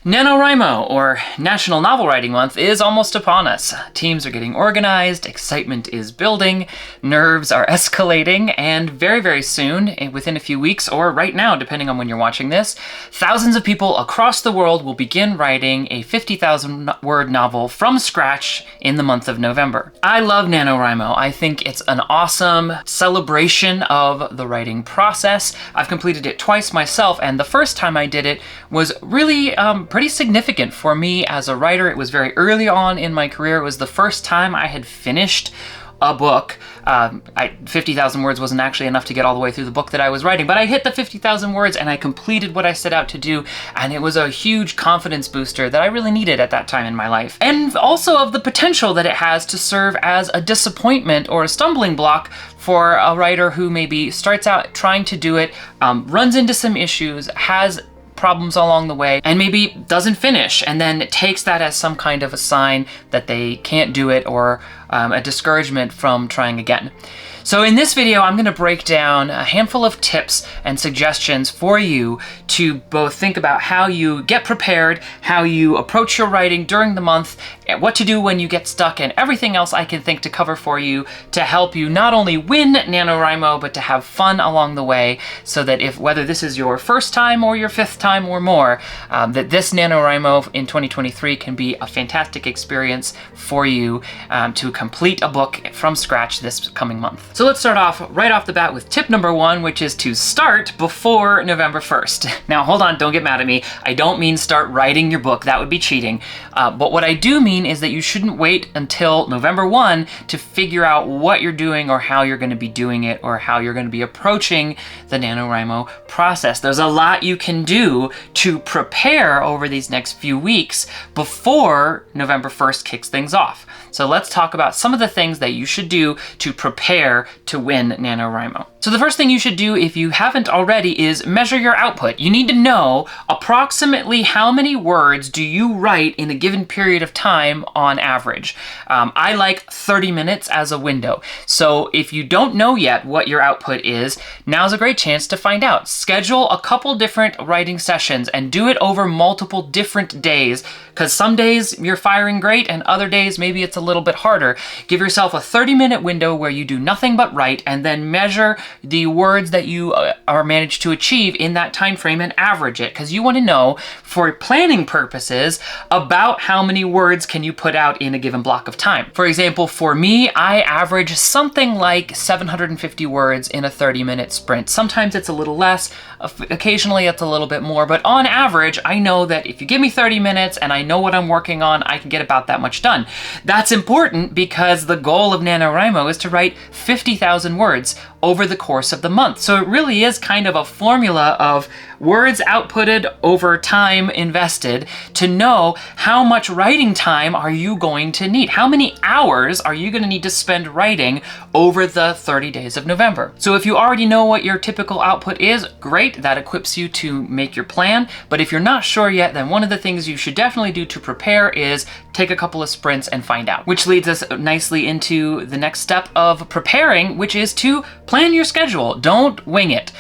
NaNoWriMo, or National Novel Writing Month, is almost upon us. Teams are getting organized, excitement is building, nerves are escalating, and very, very soon, within a few weeks, or right now, depending on when you're watching this, thousands of people across the world will begin writing a 50,000-word novel from scratch in the month of November. I love NaNoWriMo. I think it's an awesome celebration of the writing process. I've completed it twice myself, and the first time I did it was really pretty significant for me as a writer. It was very early on in my career. It was the first time I had finished a book. 50,000 words wasn't actually enough to get all the way through the book that I was writing, but I hit the 50,000 words and I completed what I set out to do, and it was a huge confidence booster that I really needed at that time in my life. And also of the potential that it has to serve as a disappointment or a stumbling block for a writer who maybe starts out trying to do it, runs into some issues, has problems along the way, and maybe doesn't finish, and then takes that as some kind of a sign that they can't do it, or a discouragement from trying again. So in this video, I'm going to break down a handful of tips and suggestions for you to both think about how you get prepared, how you approach your writing during the month, what to do when you get stuck, and everything else I can think to cover for you to help you not only win NaNoWriMo, but to have fun along the way, so that whether this is your first time or your fifth time or more, that this NaNoWriMo in 2023 can be a fantastic experience for you to complete a book from scratch this coming month. So let's start off right off the bat with tip number one, which is to start before November 1st. Now, hold on, don't get mad at me. I don't mean start writing your book. That would be cheating. But what I do mean is that you shouldn't wait until November 1 to figure out what you're doing or how you're going to be doing it or how you're going to be approaching the NaNoWriMo process. There's a lot you can do to prepare over these next few weeks before November 1st kicks things off. So let's talk about some of the things that you should do to prepare to win NaNoWriMo. So the first thing you should do, if you haven't already, is measure your output. You need to know approximately how many words do you write in a given period of time on average. I like 30 minutes as a window. So if you don't know yet what your output is, now's a great chance to find out. Schedule a couple different writing sessions and do it over multiple different days, because some days you're firing great and other days maybe it's a little bit harder. Give yourself a 30-minute window where you do nothing but write, and then measure the words that you are managed to achieve in that time frame and average it, because you want to know for planning purposes about how many words can you put out in a given block of time. For example, for me, I average something like 750 words in a 30-minute sprint. Sometimes it's a little less, occasionally it's a little bit more, but on average, I know that if you give me 30 minutes and I know what I'm working on, I can get about that much done. That's important because the goal of NaNoWriMo is to write 50,000 words over the course of the month. So it really is kind of a formula of words outputted over time invested to know how much writing time are you going to need. How many hours are you going to need to spend writing over the 30 days of November? So if you already know what your typical output is, great, that equips you to make your plan. But if you're not sure yet, then one of the things you should definitely do to prepare is take a couple of sprints and find out. Which leads us nicely into the next step of preparing, which is to plan your schedule. Don't wing it.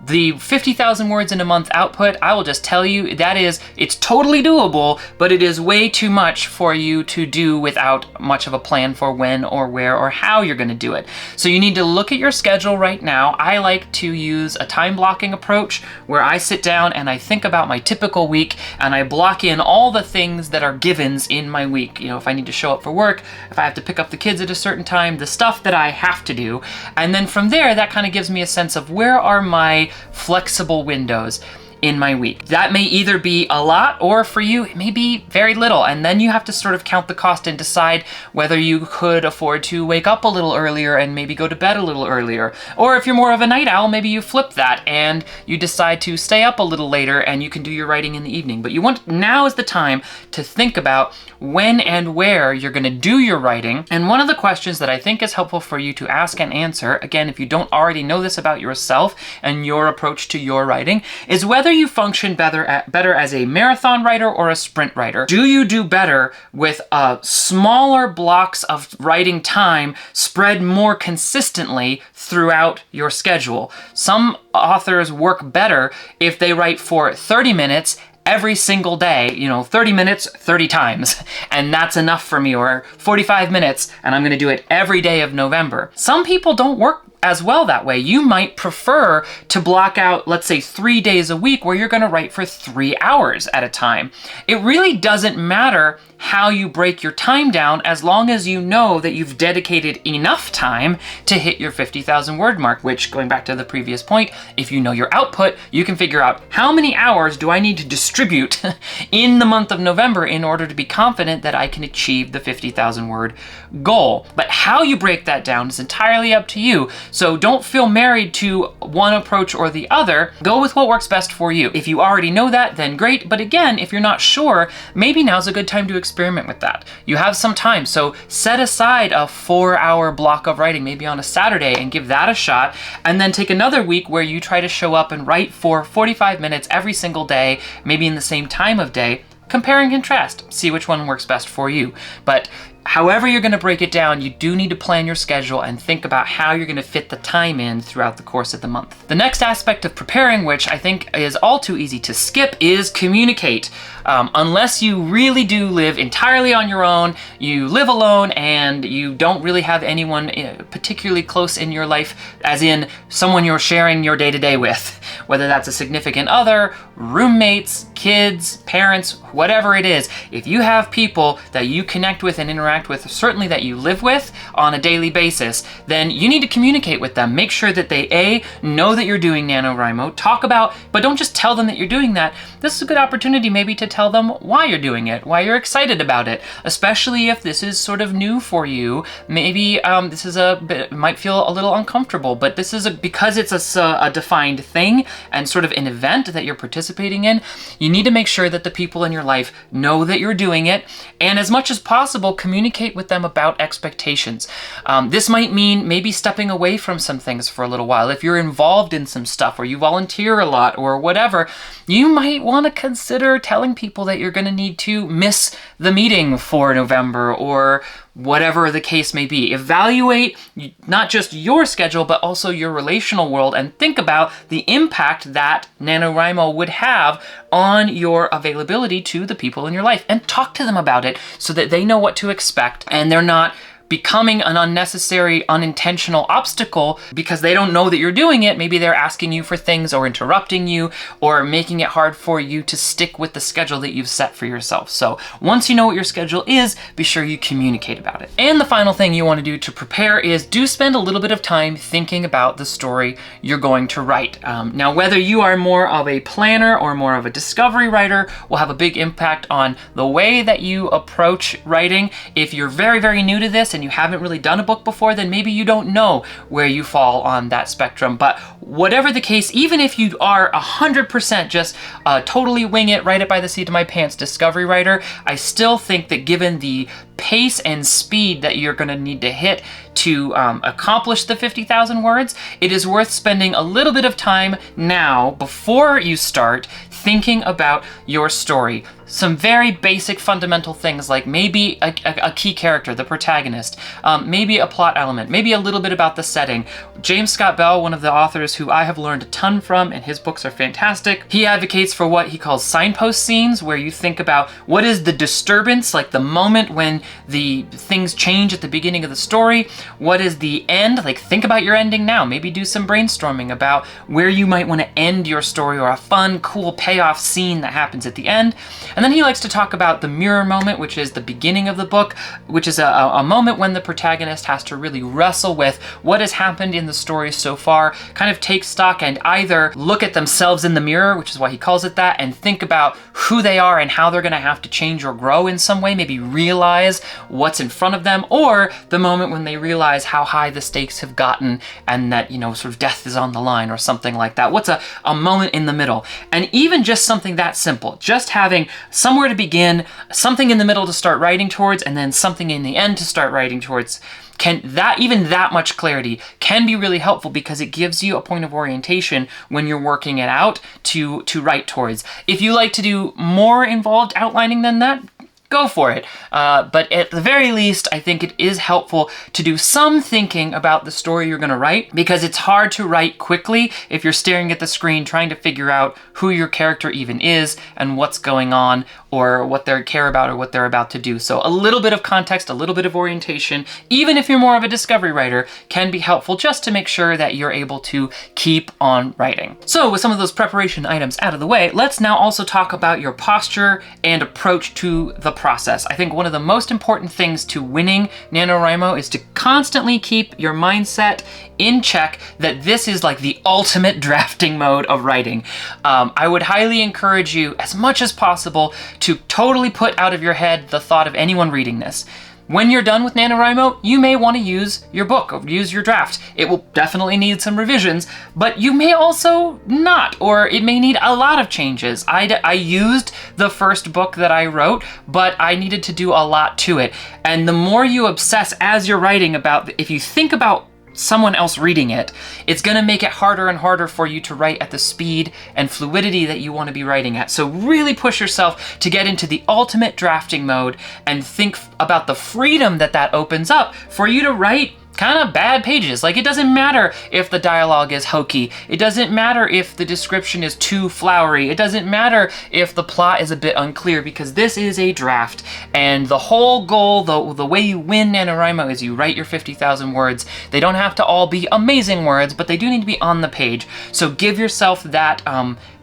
The 50,000 words in a month output, I will just tell you, it's totally doable, but it is way too much for you to do without much of a plan for when or where or how you're going to do it. So you need to look at your schedule right now. I like to use a time blocking approach where I sit down and I think about my typical week and I block in all the things that are givens in my week. You know, if I need to show up for work, if I have to pick up the kids at a certain time, the stuff that I have to do. And then from there, that kind of gives me a sense of where are my flexible windows in my week. That may either be a lot, or for you, it may be very little. And then you have to sort of count the cost and decide whether you could afford to wake up a little earlier and maybe go to bed a little earlier. Or if you're more of a night owl, maybe you flip that and you decide to stay up a little later and you can do your writing in the evening. But now is the time to think about when and where you're going to do your writing. And one of the questions that I think is helpful for you to ask and answer, again, if you don't already know this about yourself and your approach to your writing, is whether you function better as a marathon writer or a sprint writer. Do you do better with smaller blocks of writing time spread more consistently throughout your schedule? Some authors work better if they write for 30 minutes every single day, 30 minutes, 30 times, and that's enough for me, or 45 minutes, and I'm gonna do it every day of November. Some people don't work as well that way. You might prefer to block out, let's say, 3 days a week where you're gonna write for 3 hours at a time. It really doesn't matter how you break your time down as long as you know that you've dedicated enough time to hit your 50,000 word mark, which, going back to the previous point, if you know your output, you can figure out how many hours do I need to distribute in the month of November in order to be confident that I can achieve the 50,000 word goal. But how you break that down is entirely up to you. So don't feel married to one approach or the other. Go with what works best for you. If you already know that, then great. But again, if you're not sure, maybe now's a good time to experiment with that. You have some time, so set aside a 4-hour block of writing, maybe on a Saturday, and give that a shot. And then take another week where you try to show up and write for 45 minutes every single day, maybe in the same time of day. Compare and contrast. See which one works best for you. But however you're going to break it down, you do need to plan your schedule and think about how you're going to fit the time in throughout the course of the month. The next aspect of preparing, which I think is all too easy to skip, is communicate. Unless you really do live entirely on your own, you live alone, and you don't really have anyone particularly close in your life, as in someone you're sharing your day-to-day with, whether that's a significant other, roommates, kids, parents, whatever it is. If you have people that you connect with and interact with, certainly that you live with on a daily basis, then you need to communicate with them. Make sure that they know that you're doing NaNoWriMo, talk about, but don't just tell them that you're doing that. This is a good opportunity maybe to tell them why you're doing it, why you're excited about it, especially if this is sort of new for you. Maybe this is might feel a little uncomfortable, but this is because it's a defined thing and sort of an event that you're participating in. You need to make sure that the people in your life know that you're doing it, and as much as possible, communicate with them about expectations. This might mean maybe stepping away from some things for a little while. If you're involved in some stuff or you volunteer a lot or whatever, you might want to consider telling people that you're going to need to miss the meeting for November or whatever the case may be. Evaluate not just your schedule, but also your relational world, and think about the impact that NaNoWriMo would have on your availability to the people in your life, and talk to them about it so that they know what to expect and they're not becoming an unnecessary, unintentional obstacle because they don't know that you're doing it. Maybe they're asking you for things or interrupting you or making it hard for you to stick with the schedule that you've set for yourself. So once you know what your schedule is, be sure you communicate about it. And the final thing you want to do to prepare is do spend a little bit of time thinking about the story you're going to write. Now, whether you are more of a planner or more of a discovery writer will have a big impact on the way that you approach writing. If you're very, very new to this and you haven't really done a book before, then maybe you don't know where you fall on that spectrum. But whatever the case, even if you are 100% just totally wing it, write it by the seat of my pants discovery writer, I still think that given the pace and speed that you're going to need to hit to accomplish the 50,000 words, it is worth spending a little bit of time now before you start thinking about your story. Some very basic fundamental things like maybe a key character, the protagonist, maybe a plot element, maybe a little bit about the setting. James Scott Bell, one of the authors who I have learned a ton from, and his books are fantastic, he advocates for what he calls signpost scenes, where you think about what is the disturbance, like the moment when the things change at the beginning of the story. What is the end? Like, think about your ending now. Maybe do some brainstorming about where you might want to end your story, or a fun, cool payoff scene that happens at the end. And then he likes to talk about the mirror moment, which is the beginning of the book, which is a moment when the protagonist has to really wrestle with what has happened in the story so far, kind of take stock and either look at themselves in the mirror, which is why he calls it that, and think about who they are and how they're going to have to change or grow in some way, maybe realize what's in front of them, or the moment when they realize how high the stakes have gotten and that, sort of death is on the line or something like that. What's a moment in the middle? And even just something that simple, just having somewhere to begin, something in the middle to start writing towards, and then something in the end to start writing towards, even that much clarity can be really helpful, because it gives you a point of orientation when you're working it out to write towards. If you like to do more involved outlining than that, go for it. But at the very least, I think it is helpful to do some thinking about the story you're going to write, because it's hard to write quickly if you're staring at the screen trying to figure out who your character even is and what's going on, or what they care about or what they're about to do. So a little bit of context, a little bit of orientation, even if you're more of a discovery writer, can be helpful just to make sure that you're able to keep on writing. So with some of those preparation items out of the way, let's now also talk about your posture and approach to the process. I think one of the most important things to winning NaNoWriMo is to constantly keep your mindset in check that this is like the ultimate drafting mode of writing. I would highly encourage you, as much as possible, to totally put out of your head the thought of anyone reading this. When you're done with NaNoWriMo, you may want to use your book or use your draft. It will definitely need some revisions, but you may also not, or it may need a lot of changes. I used the first book that I wrote, but I needed to do a lot to it. And the more you obsess as you're writing about, if you think about someone else reading it, it's going to make it harder and harder for you to write at the speed and fluidity that you want to be writing at. So really push yourself to get into the ultimate drafting mode and think about the freedom that that opens up for you to write kind of bad pages. Like, it doesn't matter if the dialogue is hokey. It doesn't matter if the description is too flowery. It doesn't matter if the plot is a bit unclear, because this is a draft. And the whole goal, the way you win NaNoWriMo, is you write your 50,000 words. They don't have to all be amazing words, but they do need to be on the page. So give yourself that,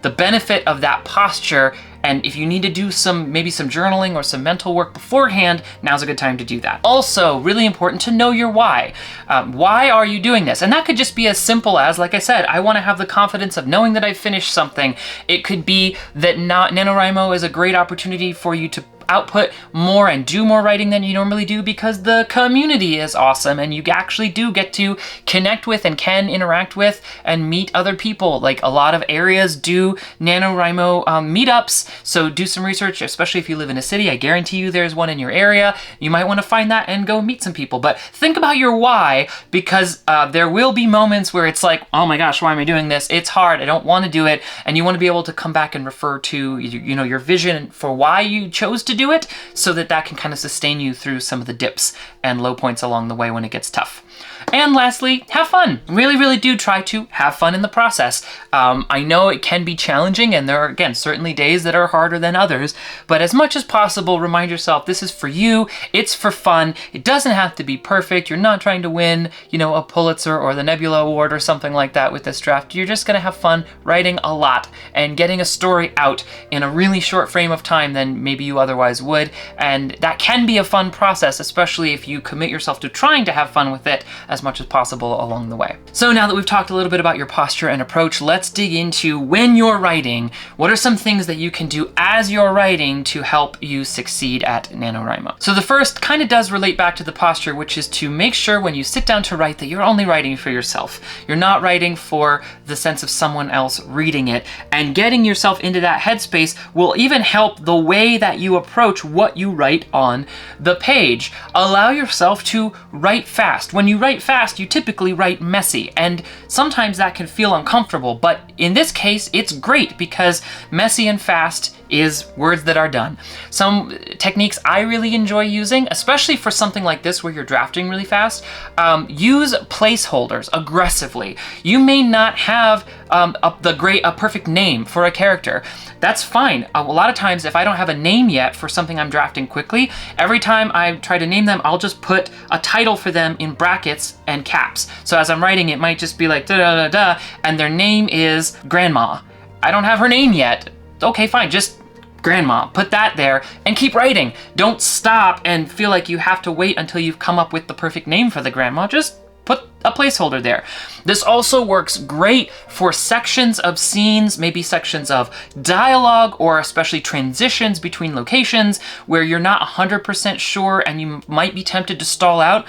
the benefit of that posture. And if you need to do maybe some journaling or some mental work beforehand, now's a good time to do that. Also, really important to know your why. Why are you doing this? And that could just be as simple as, like I said, I want to have the confidence of knowing that I've finished something. It could be that NaNoWriMo is a great opportunity for you to output more and do more writing than you normally do, because the community is awesome and you actually do get to connect with and can interact with and meet other people. Like, a lot of areas do NaNoWriMo meetups, so do some research, especially if you live in a city. I guarantee you there's one in your area. You might want to find that and go meet some people. But think about your why, because there will be moments where it's like, oh my gosh, why am I doing this? It's hard, I don't want to do it. And you want to be able to come back and refer to your vision for why you chose to do it, so that can kind of sustain you through some of the dips and low points along the way when it gets tough. And lastly, have fun. Really, really do try to have fun in the process. I know it can be challenging, and there are, again, certainly days that are harder than others, but as much as possible, remind yourself this is for you, it's for fun. It doesn't have to be perfect. You're not trying to win, a Pulitzer or the Nebula Award or something like that with this draft. You're just gonna have fun writing a lot and getting a story out in a really short frame of time than maybe you otherwise would, and that can be a fun process, especially if you commit yourself to trying to have fun with it as much as possible along the way. So now that we've talked a little bit about your posture and approach, let's dig into, when you're writing, what are some things that you can do as you're writing to help you succeed at NaNoWriMo? So the first kind of does relate back to the posture, which is to make sure when you sit down to write that you're only writing for yourself. You're not writing for the sense of someone else reading it, and getting yourself into that headspace will even help the way that you approach what you write on the page. Allow yourself to write fast. When you write fast, you typically write messy, and sometimes that can feel uncomfortable, but in this case, it's great, because messy and fast is words that are done. Some techniques I really enjoy using, especially for something like this where you're drafting really fast, use placeholders aggressively. You may not have a perfect name for a character. That's fine. A lot of times, if I don't have a name yet for something I'm drafting quickly, every time I try to name them, I'll just put a title for them in brackets and caps. So as I'm writing, it might just be like da da da da, and their name is Grandma. I don't have her name yet. Okay, fine, just Grandma. Put that there and keep writing. Don't stop and feel like you have to wait until you've come up with the perfect name for the grandma. Just put a placeholder there. This also works great for sections of scenes, maybe sections of dialogue, or especially transitions between locations where you're not 100% sure and you might be tempted to stall out.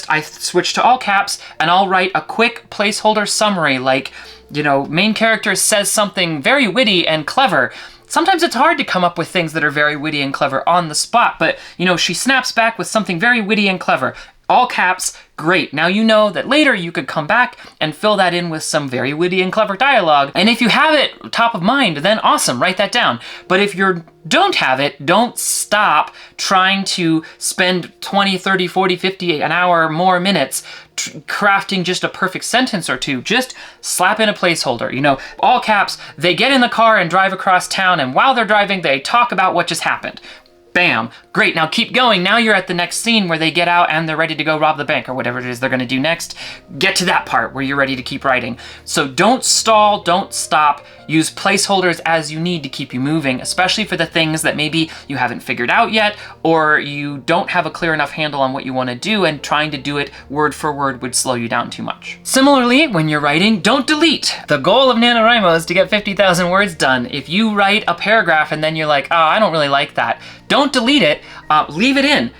I switch to all caps and I'll write a quick placeholder summary, like, main character says something very witty and clever. Sometimes it's hard to come up with things that are very witty and clever on the spot, but she snaps back with something very witty and clever. All caps, great. Now you know that later you could come back and fill that in with some very witty and clever dialogue. And if you have it top of mind, then awesome, write that down. But if you don't have it, don't stop trying to spend 20, 30, 40, 50, an hour, more minutes crafting just a perfect sentence or two. Just slap in a placeholder, you know, all caps. They get in the car and drive across town, and while they're driving, they talk about what just happened. Bam. Great. Now keep going. Now you're at the next scene where they get out and they're ready to go rob the bank or whatever it is they're going to do next. Get to that part where you're ready to keep writing. So don't stall, don't stop. Use placeholders as you need to keep you moving, especially for the things that maybe you haven't figured out yet, or you don't have a clear enough handle on what you want to do, and trying to do it word for word would slow you down too much. Similarly, when you're writing, don't delete. The goal of NaNoWriMo is to get 50,000 words done. If you write a paragraph and then you're like, oh, I don't really like that, don't delete it, leave it in.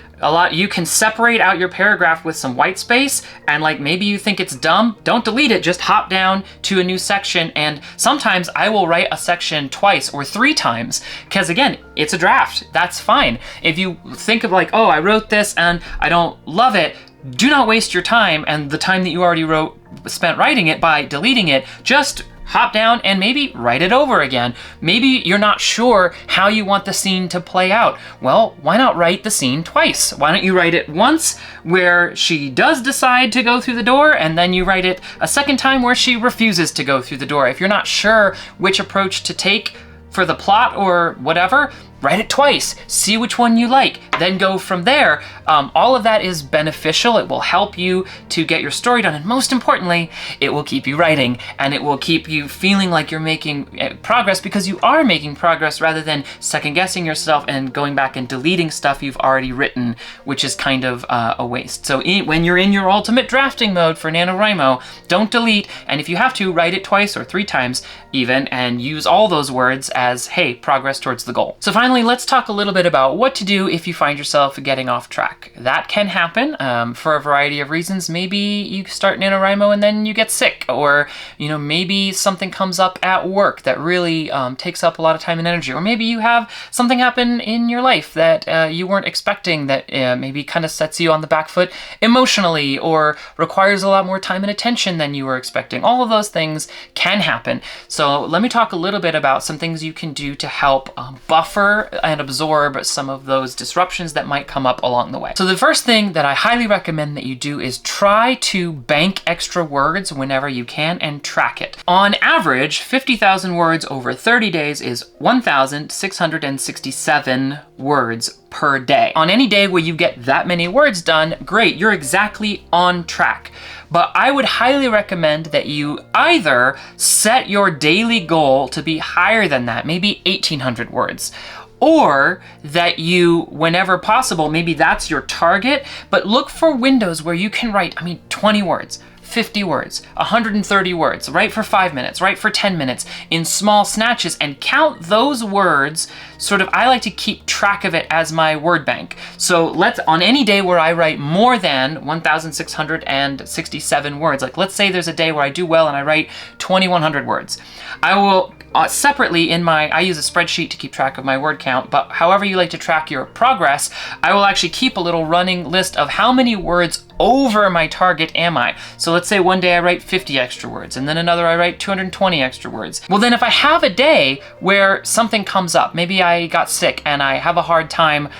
You can separate out your paragraph with some white space, and like maybe you think it's dumb, don't delete it, just hop down to a new section. And sometimes I will write a section twice or 3 times, because again, it's a draft, that's fine. If you think of like, oh, I wrote this and I don't love it, do not waste your time and the time that you already spent writing it by deleting it. Just hop down and maybe write it over again. Maybe you're not sure how you want the scene to play out. Well, why not write the scene twice? Why don't you write it once where she does decide to go through the door, and then you write it a second time where she refuses to go through the door. If you're not sure which approach to take for the plot or whatever, write it twice, see which one you like, then go from there. All of that is beneficial. It will help you to get your story done, and most importantly, it will keep you writing, and it will keep you feeling like you're making progress, because you are making progress, rather than second guessing yourself and going back and deleting stuff you've already written, which is kind of a waste. So when you're in your ultimate drafting mode for NaNoWriMo, don't delete, and if you have to, write it twice or 3 times even, and use all those words as, hey, progress towards the goal. So finally, let's talk a little bit about what to do if you find yourself getting off track. That can happen for a variety of reasons. Maybe you start NaNoWriMo and then you get sick, or maybe something comes up at work that really takes up a lot of time and energy, or maybe you have something happen in your life that you weren't expecting that maybe kind of sets you on the back foot emotionally, or requires a lot more time and attention than you were expecting. All of those things can happen. So let me talk a little bit about some things you can do to help buffer and absorb some of those disruptions that might come up along the way. So the first thing that I highly recommend that you do is try to bank extra words whenever you can and track it. On average, 50,000 words over 30 days is 1,667 words per day. On any day where you get that many words done, great, you're exactly on track. But I would highly recommend that you either set your daily goal to be higher than that, maybe 1,800 words, or that you, whenever possible, maybe that's your target, but look for windows where you can write, 20 words, 50 words, 130 words, write for 5 minutes, write for 10 minutes in small snatches, and count those words. I like to keep track of it as my word bank. So on any day where I write more than 1,667 words, like let's say there's a day where I do well and I write 2,100 words, I will separately I use a spreadsheet to keep track of my word count, but however you like to track your progress, I will actually keep a little running list of how many words over my target am I. So let's say one day I write 50 extra words, and then another I write 220 extra words. Well, then if I have a day where something comes up, maybe I got sick and I have a hard time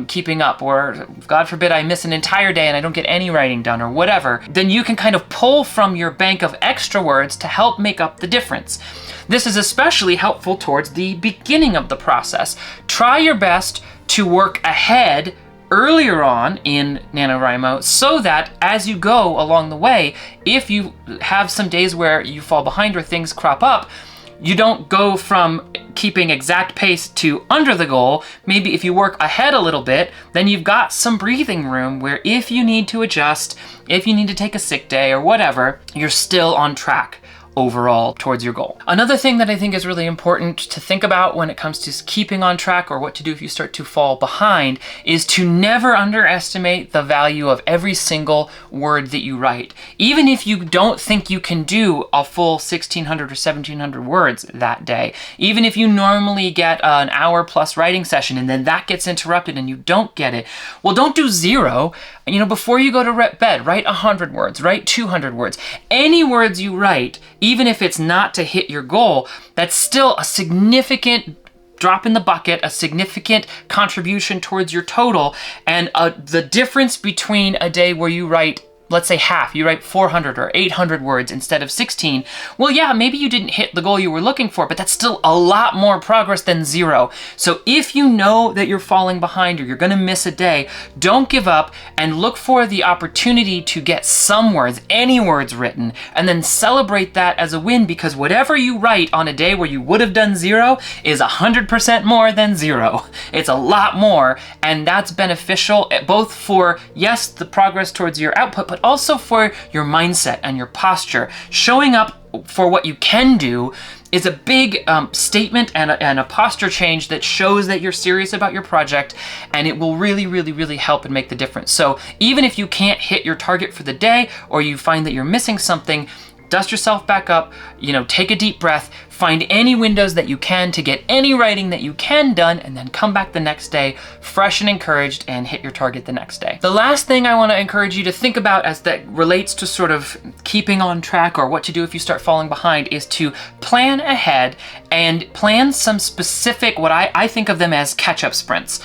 keeping up, or God forbid I miss an entire day and I don't get any writing done or whatever, then you can kind of pull from your bank of extra words to help make up the difference. This is especially helpful towards the beginning of the process. Try your best to work ahead earlier on in NaNoWriMo, so that as you go along the way, if you have some days where you fall behind or things crop up, you don't go from keeping exact pace to under the goal. Maybe if you work ahead a little bit, then you've got some breathing room where if you need to adjust, if you need to take a sick day or whatever, you're still on track. overall towards your goal. Another thing that I think is really important to think about when it comes to keeping on track, or what to do if you start to fall behind, is to never underestimate the value of every single word that you write. Even if you don't think you can do a full 1,600 or 1,700 words that day, even if you normally get an hour plus writing session and then that gets interrupted and you don't get it, well, don't do 0. Before you go to bed, write 100 words, write 200 words. Any words you write, even if it's not to hit your goal, that's still a significant drop in the bucket, a significant contribution towards your total. And the difference between a day where you write, let's say half, you write 400 or 800 words instead of 16, well, yeah, maybe you didn't hit the goal you were looking for, but that's still a lot more progress than 0. So if you know that you're falling behind or you're gonna miss a day, don't give up and look for the opportunity to get some words, any words written, and then celebrate that as a win, because whatever you write on a day where you would have done 0 is 100% more than 0. It's a lot more, and that's beneficial both for, yes, the progress towards your output, but also for your mindset and your posture. Showing up for what you can do is a big statement and a posture change that shows that you're serious about your project, and it will really, really, really help and make the difference. So even if you can't hit your target for the day, or you find that you're missing something, dust yourself back up, take a deep breath, find any windows that you can to get any writing that you can done, and then come back the next day fresh and encouraged and hit your target the next day. The last thing I want to encourage you to think about as that relates to sort of keeping on track or what to do if you start falling behind is to plan ahead and plan some specific, what I think of them as catch-up sprints.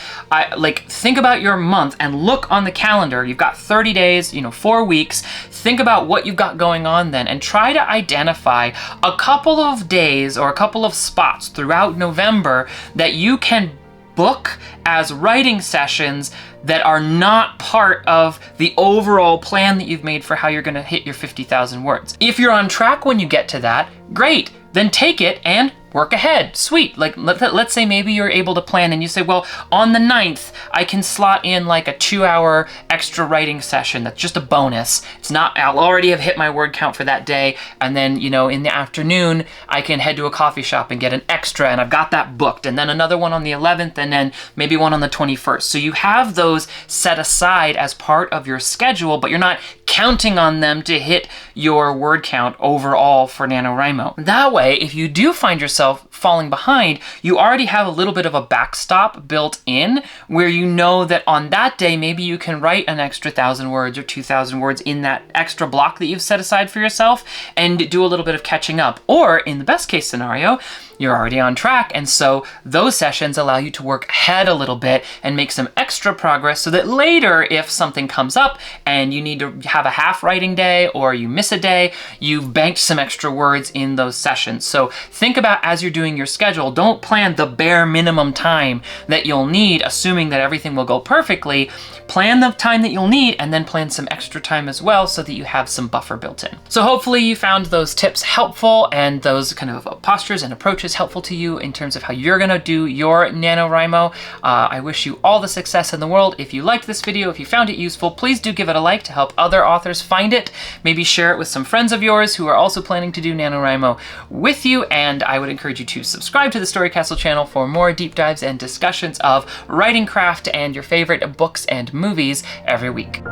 Think about your month and look on the calendar. You've got 30 days, 4 weeks. Think about what you've got going on then and try to identify a couple of days or a couple of spots throughout November that you can book as writing sessions that are not part of the overall plan that you've made for how you're going to hit your 50,000 words. If you're on track when you get to that, great. Then take it and work ahead. Sweet. Let's say maybe you're able to plan and you say, well, on the 9th, I can slot in like a 2-hour extra writing session. That's just a bonus. I'll already have hit my word count for that day. And then, in the afternoon, I can head to a coffee shop and get an extra, and I've got that booked. And then another one on the 11th, and then maybe one on the 21st. So you have those set aside as part of your schedule, but you're not counting on them to hit your word count overall for NaNoWriMo. That way, if you do find yourself falling behind, you already have a little bit of a backstop built in where you know that on that day, maybe you can write an extra 1,000 words or 2,000 words in that extra block that you've set aside for yourself and do a little bit of catching up. Or in the best case scenario, you're already on track, and so those sessions allow you to work ahead a little bit and make some extra progress so that later, if something comes up and you need to have a half writing day or you miss a day, you've banked some extra words in those sessions. So think about, as you're doing your schedule, don't plan the bare minimum time that you'll need, assuming that everything will go perfectly. Plan the time that you'll need and then plan some extra time as well so that you have some buffer built in. So hopefully you found those tips helpful and those kind of postures and approaches helpful to you in terms of how you're gonna do your NaNoWriMo. I wish you all the success in the world. If you liked this video, if you found it useful, please do give it a like to help other authors find it. Maybe share it with some friends of yours who are also planning to do NaNoWriMo with you, and I would encourage you to subscribe to the Story Castle channel for more deep dives and discussions of writing craft and your favorite books and movies every week.